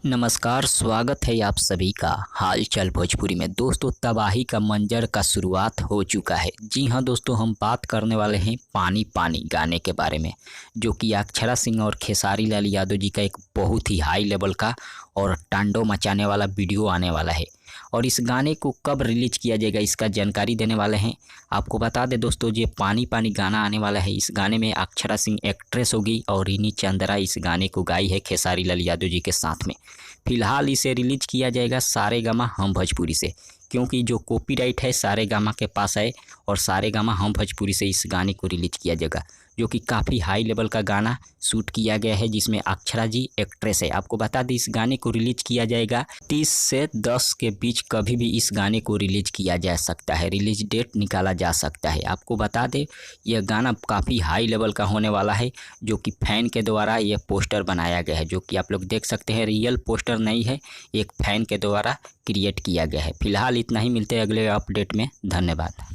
नमस्कार, स्वागत है आप सभी का हालचाल भोजपुरी में। दोस्तों, तबाही का मंजर का शुरुआत हो चुका है। जी हाँ दोस्तों, हम बात करने वाले हैं पानी पानी गाने के बारे में, जो कि अक्षरा सिंह और खेसारी लाल यादव जी का एक बहुत ही हाई लेवल का और तांडव मचाने वाला वीडियो आने वाला है। और इस गाने को कब रिलीज किया जाएगा, इसका जानकारी देने वाले हैं। आपको बता दें दोस्तों, ये पानी पानी गाना आने वाला है। इस गाने में अक्षरा सिंह एक्ट्रेस होगी और रिनी चंद्रा इस गाने को गाई है खेसारी लाल यादव जी के साथ में। फिलहाल इसे रिलीज किया जाएगा सारेगामा हम भोजपुरी से, क्योंकि जो कॉपीराइट है सारेगामा के पास है और सारेगामा हम भोजपुरी से इस गाने को रिलीज किया जाएगा, जो कि काफ़ी हाई लेवल का गाना शूट किया गया है, जिसमें अक्षरा जी एक्ट्रेस है। आपको बता दें, इस गाने को रिलीज किया जाएगा 30 से 10 के बीच, कभी भी इस गाने को रिलीज किया जा सकता है, रिलीज डेट निकाला जा सकता है। आपको बता दें, यह गाना काफ़ी हाई लेवल का होने वाला है, जो कि फैन के द्वारा यह पोस्टर बनाया गया है, जो कि आप लोग देख सकते हैं। रियल पोस्टर नहीं है, एक फैन के द्वारा क्रिएट किया गया है। फिलहाल इतना ही, मिलते हैं अगले अपडेट में। धन्यवाद।